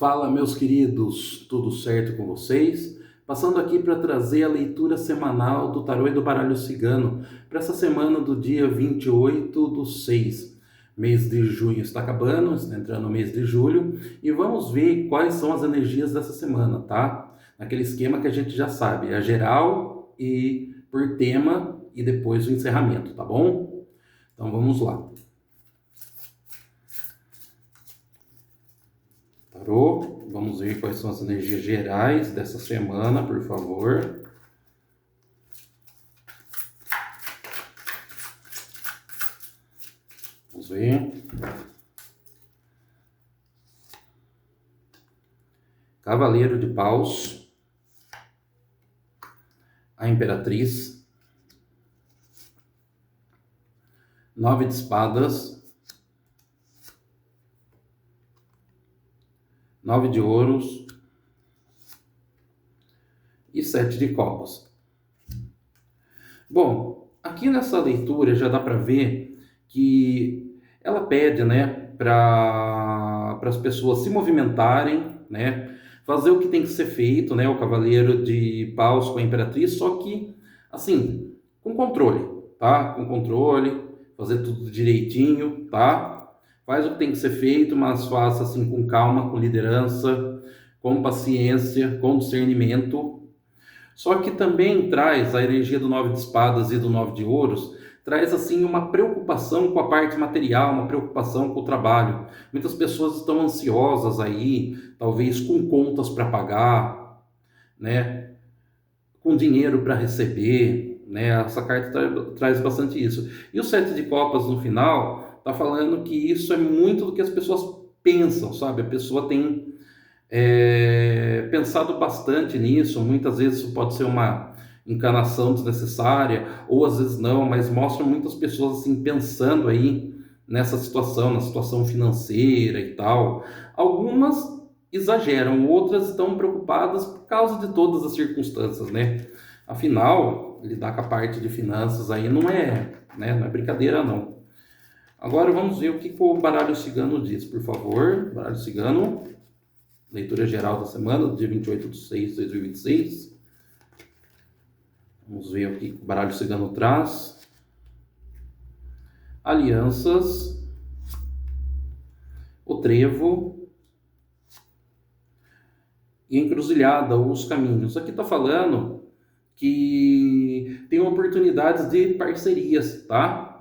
Fala, meus queridos, tudo certo com vocês? Passando aqui para trazer a leitura semanal do tarô e do baralho cigano para essa semana do dia 28/6. Mês de junho está acabando, está entrando no mês de julho e vamos ver quais são as energias dessa semana, tá? Naquele esquema que a gente já sabe, é geral e por tema e depois o encerramento, tá bom? Então vamos lá. Tarô, vamos ver quais são as energias gerais dessa semana, por favor. Vamos ver. Cavaleiro de Paus, a Imperatriz, 9 de Espadas, 9 de Ouros e 7 de Copas. Bom, aqui nessa leitura já dá para ver que ela pede, para as pessoas se movimentarem, fazer o que tem que ser feito, o Cavaleiro de Paus com a Imperatriz, só que, assim, com controle, tá? Com controle, fazer tudo direitinho, tá? Faz o que tem que ser feito, mas faça assim com calma, com liderança, com paciência, com discernimento. Só que também traz a energia do 9 de espadas e do 9 de ouros, traz assim uma preocupação com a parte material, uma preocupação com o trabalho. Muitas pessoas estão ansiosas aí, talvez com contas para pagar, com dinheiro para receber, Essa carta traz bastante isso. E o 7 de copas no final está falando que isso é muito do que as pessoas pensam, sabe? A pessoa tem pensado bastante nisso. Muitas vezes isso pode ser uma encanação desnecessária, ou às vezes não, mas mostra muitas pessoas assim pensando aí nessa situação, na situação financeira e tal. Algumas exageram, outras estão preocupadas por causa de todas as circunstâncias, Afinal, lidar com a parte de finanças aí não é brincadeira não. Agora vamos ver o que o baralho cigano diz, por favor. Baralho cigano, leitura geral da semana, do dia 28/6/2026. Vamos ver o que o baralho cigano traz. Alianças, o trevo e encruzilhada, os caminhos. Aqui está falando que tem oportunidades de parcerias, tá?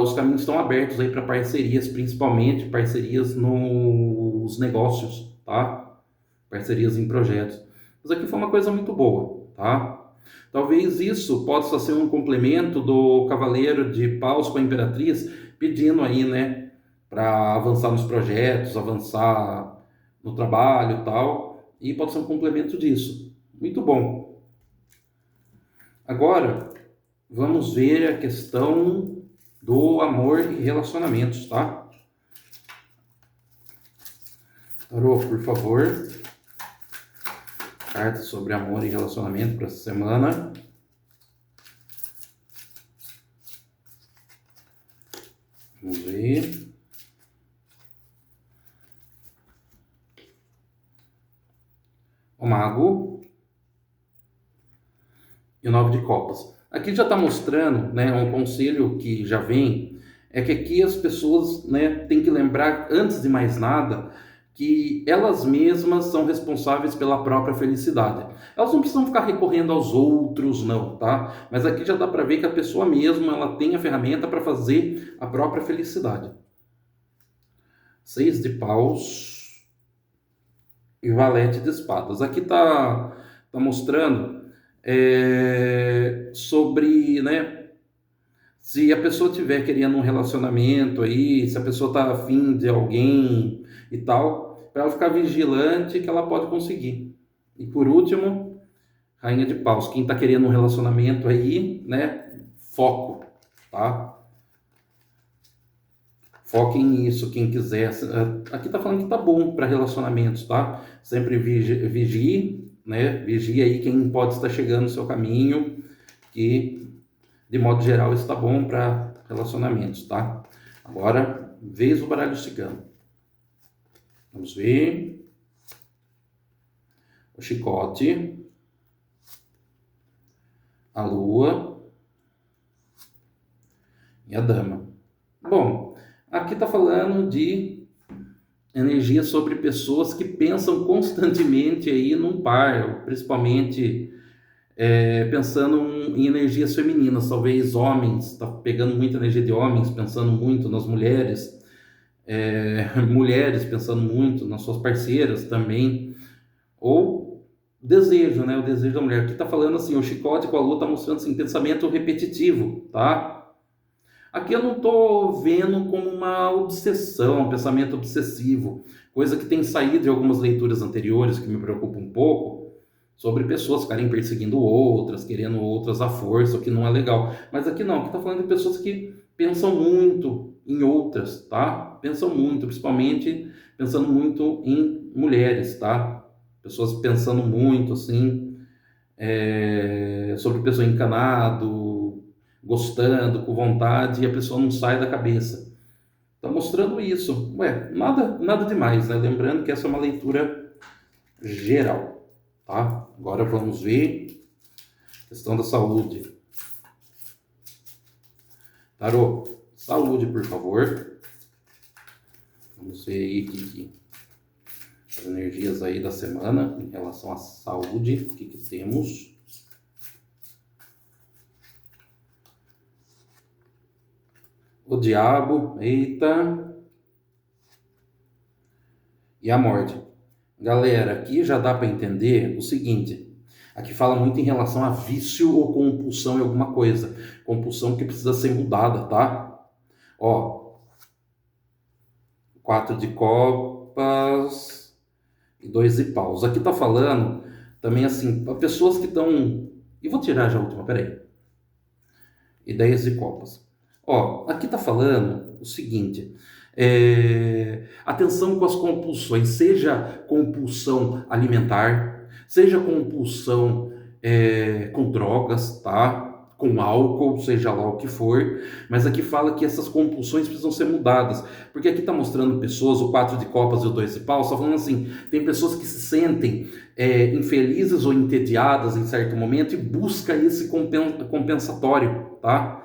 Os caminhos estão abertos aí para parcerias, principalmente parcerias nos negócios, tá? Parcerias em projetos. Mas aqui foi uma coisa muito boa, tá? Talvez isso possa ser um complemento do Cavaleiro de Paus com a Imperatriz, pedindo aí, para avançar nos projetos, avançar no trabalho e tal, e pode ser um complemento disso. Muito bom. Agora, vamos ver a questão do amor e relacionamentos, tá? Tarô, por favor. Cartas sobre amor e relacionamento para essa semana. Vamos ver. O Mago e o 9 de Copas. Aqui já está mostrando, um conselho que já vem, é que aqui as pessoas, têm que lembrar, antes de mais nada, que elas mesmas são responsáveis pela própria felicidade. Elas não precisam ficar recorrendo aos outros, não, tá? Mas aqui já dá para ver que a pessoa mesma, ela tem a ferramenta para fazer a própria felicidade. 6 de paus e valete de espadas. Aqui tá mostrando sobre, se a pessoa estiver querendo um relacionamento aí, se a pessoa está afim de alguém e tal, para ela ficar vigilante que ela pode conseguir. E por último, Rainha de Paus. Quem está querendo um relacionamento aí, foco, tá? Foquem nisso, quem quiser. Aqui está falando que tá bom para relacionamentos, tá? Sempre vigie, Vigie aí quem pode estar chegando no seu caminho, que de modo geral está bom para relacionamentos, tá? Agora, vez o baralho cigano. Vamos ver. o chicote, a lua e a dama. Bom, aqui está falando de energia sobre pessoas que pensam constantemente aí num par, principalmente pensando em energias femininas, talvez homens, está pegando muita energia de homens, pensando muito nas mulheres, mulheres pensando muito nas suas parceiras também, ou desejo, né? O desejo da mulher. Aqui está falando assim, o chicote com a lua está mostrando assim, pensamento repetitivo, tá? Aqui eu não estou vendo como uma obsessão, um pensamento obsessivo, coisa que tem saído de algumas leituras anteriores que me preocupa um pouco, sobre pessoas ficarem perseguindo outras, querendo outras à força, o que não é legal. Mas aqui não, aqui está falando de pessoas que pensam muito em outras, tá? Pensam muito, principalmente pensando muito em mulheres, tá? Pessoas pensando muito, assim, sobre pessoa encanado, gostando, com vontade, e a pessoa não sai da cabeça. Está mostrando isso. Ué, nada demais, né? Lembrando que essa é uma leitura geral, tá? Agora vamos ver a questão da saúde. Tarô, saúde, por favor. Vamos ver aí as energias aí da semana em relação à saúde. O que temos? O diabo, eita, e a morte. Galera, aqui já dá para entender o seguinte, aqui fala muito em relação a vício ou compulsão em alguma coisa, compulsão que precisa ser mudada, tá? Ó, 4 de copas e 2 de paus. Aqui tá falando também assim, para pessoas que estão... E vou tirar já a última, peraí. E 10 de copas. Ó, aqui tá falando o seguinte, atenção com as compulsões, seja compulsão alimentar, seja compulsão com drogas, tá? Com álcool, seja lá o que for, mas aqui fala que essas compulsões precisam ser mudadas, porque aqui está mostrando pessoas, o 4 de copas e o 2 de paus, só falando assim, tem pessoas que se sentem infelizes ou entediadas em certo momento e busca esse compensatório, tá?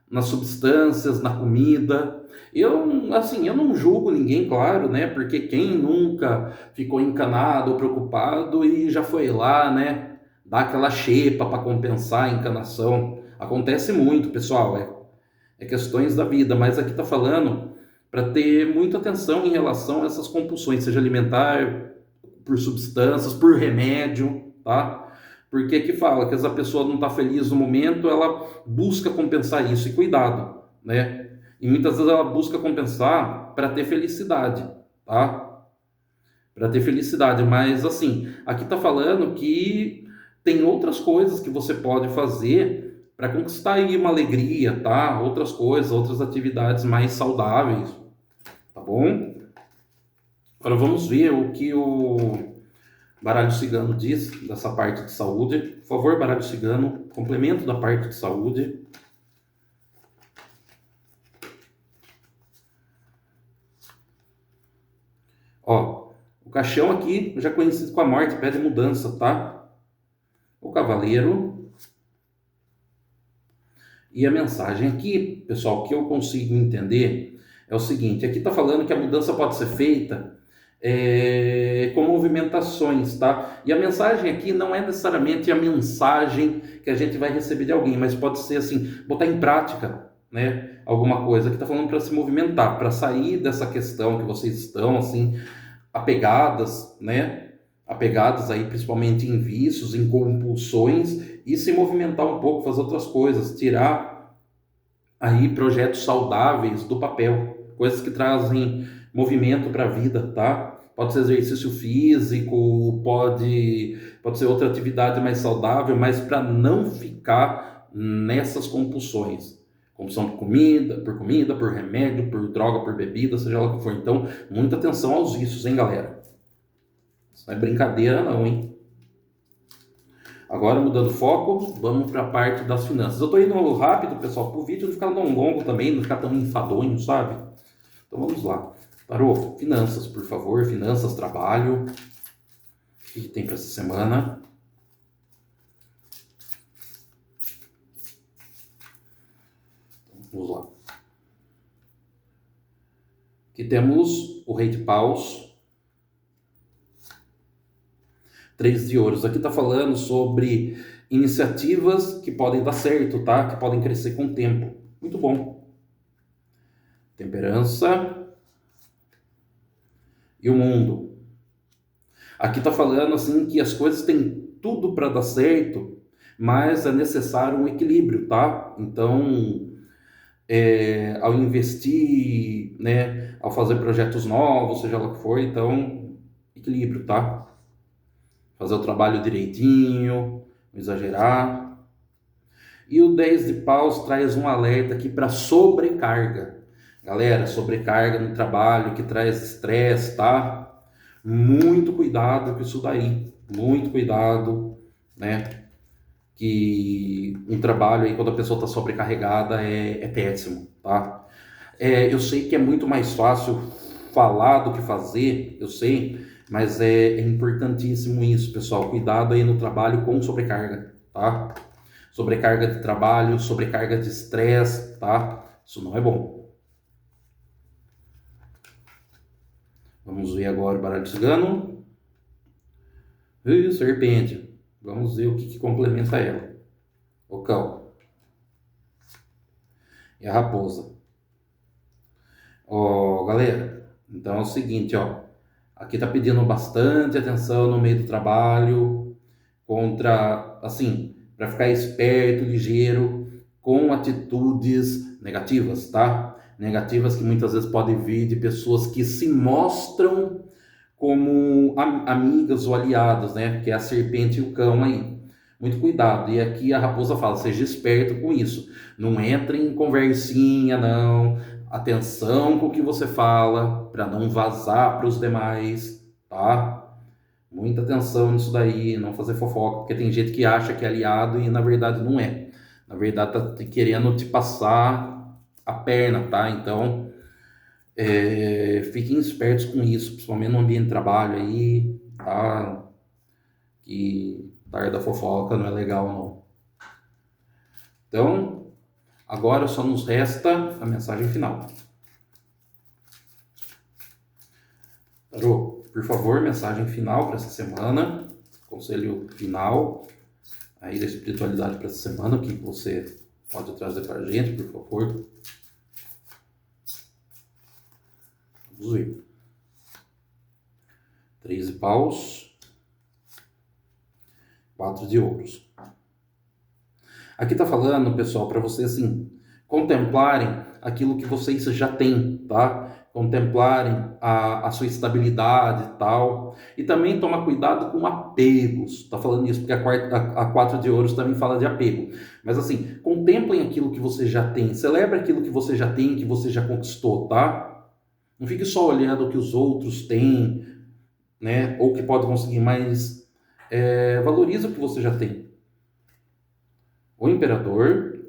Nas substâncias, na comida. Eu não julgo ninguém, claro, né? Porque quem nunca ficou encanado ou preocupado e já foi lá, né? Dar aquela xepa para compensar a encanação. Acontece muito, pessoal. É questões da vida, mas aqui está falando para ter muita atenção em relação a essas compulsões, seja alimentar, por substâncias, por remédio, tá? Porque aqui fala que essa pessoa não está feliz no momento, ela busca compensar isso, e cuidado, né? E muitas vezes ela busca compensar para ter felicidade, tá? Para ter felicidade, mas assim, aqui está falando que tem outras coisas que você pode fazer para conquistar aí uma alegria, tá? Outras coisas, outras atividades mais saudáveis, tá bom? Agora vamos ver o que o baralho cigano diz dessa parte de saúde. Por favor, baralho cigano, complemento da parte de saúde. Ó, o caixão aqui, já conhecido com a morte, pede mudança, tá? O cavaleiro. E a mensagem aqui, pessoal, que eu consigo entender é o seguinte, aqui tá falando que a mudança pode ser feita com movimentações, tá? E a mensagem aqui não é necessariamente a mensagem que a gente vai receber de alguém, mas pode ser assim, botar em prática, né? Alguma coisa. Aqui tá falando para se movimentar, para sair dessa questão que vocês estão, assim, apegadas, né? Apegadas aí principalmente em vícios, em compulsões, e se movimentar um pouco, fazer outras coisas, tirar aí projetos saudáveis do papel, coisas que trazem movimento para a vida, tá? Pode ser exercício físico, pode ser outra atividade mais saudável, mas para não ficar nessas compulsões. Compulsão por comida, por remédio, por droga, por bebida, seja lá o que for. Então, muita atenção aos vícios, hein, galera? Isso não é brincadeira não, hein? Agora, mudando foco, vamos para a parte das finanças. Eu estou indo rápido, pessoal, para o vídeo não ficar tão longo também, não ficar tão enfadonho, sabe? Então vamos lá. Tarô, finanças, por favor. Finanças, trabalho. O que tem para essa semana? Vamos lá. Aqui temos o Rei de Paus, 3 de ouros. Aqui está falando sobre iniciativas que podem dar certo, tá? Que podem crescer com o tempo. Muito bom. Temperança e o mundo. Aqui está falando assim que as coisas têm tudo para dar certo, mas é necessário um equilíbrio, tá? Então, ao investir, né, ao fazer projetos novos, seja lá o que for, então, equilíbrio, tá? Fazer o trabalho direitinho, não exagerar. E o 10 de paus traz um alerta aqui para sobrecarga. Galera, sobrecarga no trabalho que traz estresse, tá? Muito cuidado com isso daí. Muito cuidado, né? Que um trabalho aí, quando a pessoa está sobrecarregada, é péssimo, tá? Eu sei que é muito mais fácil falar do que fazer, eu sei, mas é importantíssimo isso, pessoal. Cuidado aí no trabalho com sobrecarga, tá? Sobrecarga de trabalho, sobrecarga de estresse, tá? Isso não é bom. Vamos ver agora o baralho cigano. Serpente. Vamos ver o que complementa ela. O cão. E a raposa. Ó, galera, então é o seguinte, ó. Aqui tá pedindo bastante atenção no meio do trabalho, contra, assim, para ficar esperto, ligeiro, com atitudes negativas, tá? Negativas que muitas vezes podem vir de pessoas que se mostram como amigas ou aliados, né? Que é a serpente e o cão aí. Muito cuidado. E aqui a raposa fala, seja esperto com isso. Não entre em conversinha, não. Atenção com o que você fala, para não vazar para os demais, tá? Muita atenção nisso daí, não fazer fofoca, porque tem gente que acha que é aliado e na verdade não é. Na verdade tá querendo te passar a perna, tá? Então, fiquem espertos com isso, principalmente no ambiente de trabalho aí, tá? Que tarde da fofoca não é legal, não. Então, agora só nos resta a mensagem final. Tarô, por favor, mensagem final para essa semana, conselho final aí da espiritualidade para essa semana, o que você pode trazer para a gente, por favor. Vamos ver. 3 de paus, 4 de ouros. Aqui está falando, pessoal, para vocês assim, contemplarem aquilo que vocês já têm, tá? Contemplarem a sua estabilidade e tal. E também tomar cuidado com apegos. Tá falando isso porque a 4 de ouros também fala de apego. Mas assim, contemplem aquilo que você já tem. Celebre aquilo que você já tem, que você já conquistou, tá? Não fique só olhando o que os outros têm, né? Ou que pode conseguir, mas valorize o que você já tem. O imperador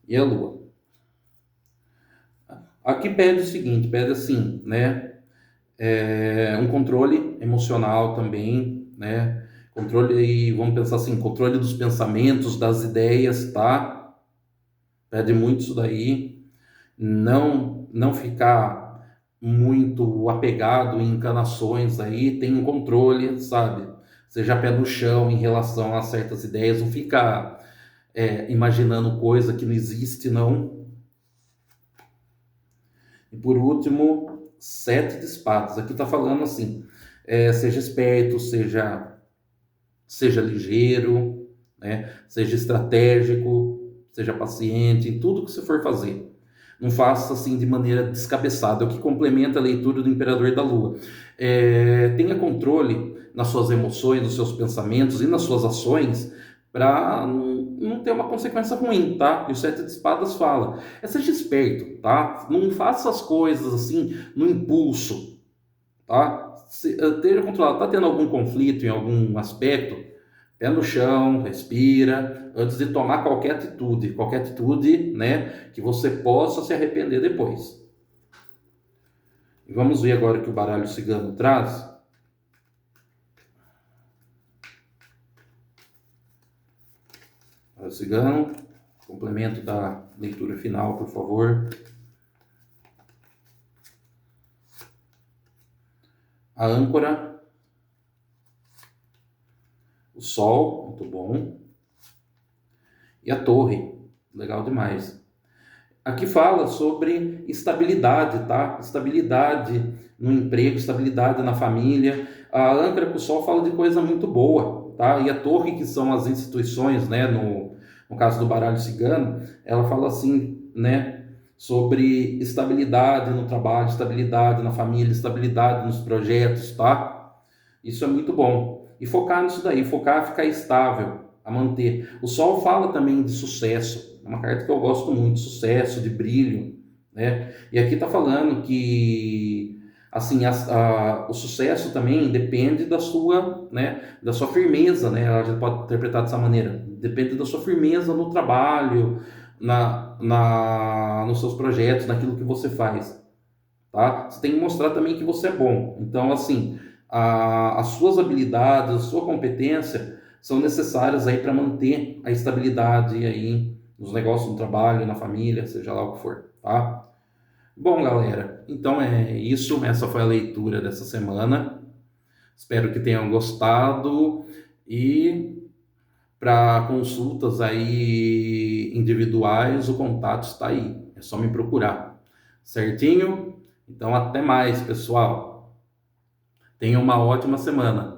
e a lua. Aqui pede o seguinte, pede assim, né? Um controle emocional também, né? Controle, vamos pensar assim, controle dos pensamentos, das ideias, tá? Pede muito isso daí. Não ficar muito apegado em encanações aí, tem um controle, sabe? Seja pé no chão em relação a certas ideias, não fica imaginando coisa que não existe, não. E por último, 7 de espadas. Aqui está falando assim, seja esperto, seja ligeiro, né? Seja estratégico, seja paciente em tudo que você for fazer. Não faça assim de maneira descabeçada, é o que complementa a leitura do Imperador da Lua. Tenha controle nas suas emoções, nos seus pensamentos e nas suas ações para não ter uma consequência ruim, tá? E o 7 de espadas fala, seja esperto, tá? Não faça as coisas assim no impulso, tá? Esteja controlado, tá tendo algum conflito em algum aspecto, pé no chão, respira, antes de tomar qualquer atitude, né, que você possa se arrepender depois. E vamos ver agora o que o baralho cigano traz. baralho cigano. Complemento da leitura final, por favor. A âncora. O sol, muito bom. E a torre, legal demais. Aqui fala sobre estabilidade, tá? Estabilidade no emprego, estabilidade na família. A âncora com o sol fala de coisa muito boa, tá? E a torre, que são as instituições, né? No caso do baralho cigano, ela fala assim, né? Sobre estabilidade no trabalho, estabilidade na família, estabilidade nos projetos, tá? Isso é muito bom. E focar nisso daí, focar, ficar estável, a manter. O sol fala também de sucesso. É uma carta que eu gosto muito, de sucesso, de brilho, né? E aqui está falando que assim o sucesso também depende da sua, né, da sua firmeza, né? A gente pode interpretar dessa maneira. Depende da sua firmeza no trabalho, nos seus projetos, naquilo que você faz, tá? Você tem que mostrar também que você é bom. Então, assim, as suas habilidades, a sua competência são necessárias aí para manter a estabilidade aí nos negócios, no trabalho, na família, seja lá o que for, tá? Bom, galera, então é isso. Essa foi a leitura dessa semana. Espero que tenham gostado e para consultas aí individuais, o contato está aí. É só me procurar. Certinho? Então, até mais, pessoal. Tenha uma ótima semana.